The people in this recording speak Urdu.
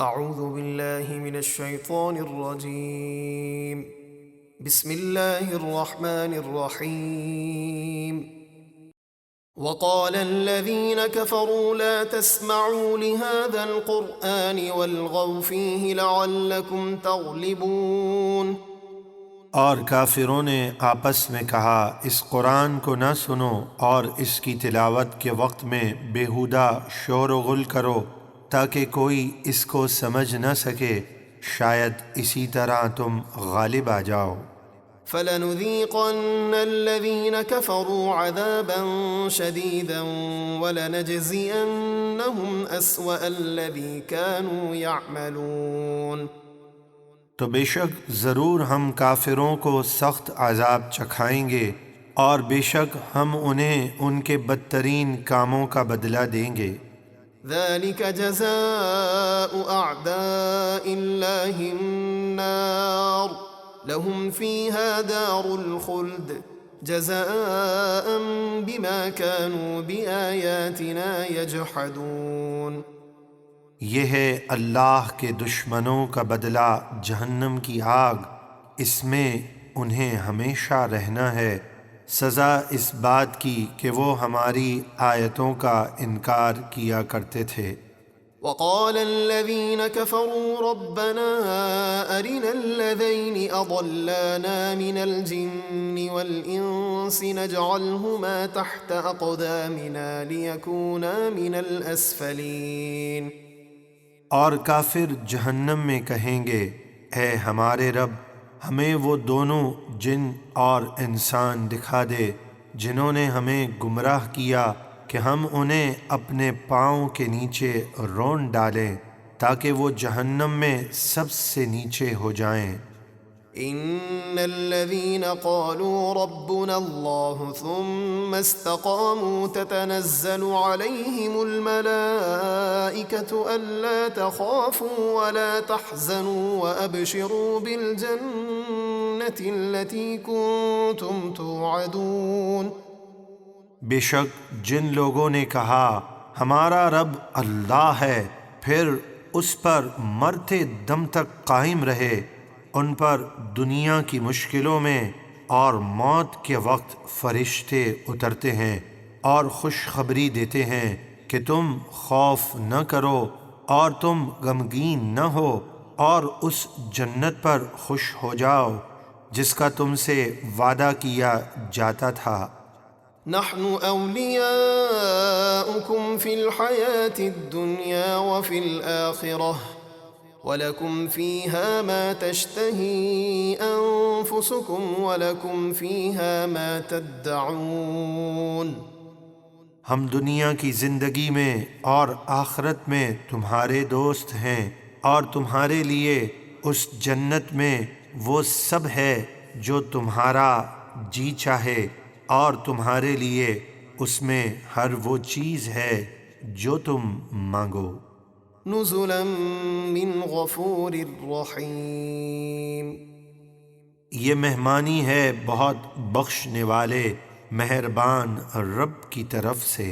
اعوذ باللہ من الشیطان الرجیم بسم اللہ الرحمن الرحیم وقال الذين كفروا لا تسمعوا لهذا القرآن والغوا فيه لعلكم تغلبون۔ اور کافروں نے آپس میں کہا اس قرآن کو نہ سنو اور اس کی تلاوت کے وقت میں بیہودہ شور و غل کرو تاکہ کوئی اس کو سمجھ نہ سکے، شاید اسی طرح تم غالب آ جاؤ۔ فَلَنُذِيقَنَّ الَّذِينَ كَفَرُوا عَذَابًا شَدِيدًا وَلَنَجْزِيَنَّهُمْ أَسْوَأَ الَّذِي كَانُوا يَعْمَلُونَ۔ تو بے شک ضرور ہم کافروں کو سخت عذاب چکھائیں گے، اور بے شک ہم انہیں ان کے بدترین کاموں کا بدلہ دیں گے۔ ذَلِكَ جَزَاءُ أَعْدَاءِ اللَّهِ النَّارُ لَهُمْ فِيهَا دَارُ الْخُلْدِ جَزَاءً بِمَا كَانُوا بِآيَاتِنَا يَجْحَدُونَ۔ یہ ہے اللہ کے دشمنوں کا بدلہ جہنم کی آگ، اس میں انہیں ہمیشہ رہنا ہے، سزا اس بات کی کہ وہ ہماری آیتوں کا انکار کیا کرتے تھے۔ وقال الذين كفروا ربنا أرنا الذين أضلانا من الجن والإنس نجعلهما تحت أقدامنا ليكونا من الأسفلين۔ اور کافر جہنم میں کہیں گے اے ہمارے رب، ہمیں وہ دونوں جن اور انسان دکھا دے جنہوں نے ہمیں گمراہ کیا کہ ہم انہیں اپنے پاؤں کے نیچے رون ڈالیں تاکہ وہ جہنم میں سب سے نیچے ہو جائیں۔ ان الذين قالوا ربنا الله ثم استقاموا تتنزل عليهم الملائكة ألا تخافوا ولا تحزنوا وأبشروا بالجنة التي كنتم توعدون۔ بے شک جن لوگوں نے کہا ہمارا رب اللہ ہے، پھر اس پر مرتے دم تک قائم رہے، ان پر دنیا کی مشکلوں میں اور موت کے وقت فرشتے اترتے ہیں اور خوشخبری دیتے ہیں کہ تم خوف نہ کرو اور تم غمگین نہ ہو، اور اس جنت پر خوش ہو جاؤ جس کا تم سے وعدہ کیا جاتا تھا۔ نحن أولياؤكم في الحياة الدنيا وفي الآخرة وَلَكُمْ فِيهَا مَا تَشْتَهِي أَنفُسُكُمْ وَلَكُمْ فِيهَا مَا تَدَّعُونَ۔ ہم دنیا کی زندگی میں اور آخرت میں تمہارے دوست ہیں، اور تمہارے لیے اس جنت میں وہ سب ہے جو تمہارا جی چاہے، اور تمہارے لیے اس میں ہر وہ چیز ہے جو تم مانگو۔ نزلا من غفور رحیم۔ یہ مہمانی ہے بہت بخشنے والے مہربان رب کی طرف سے۔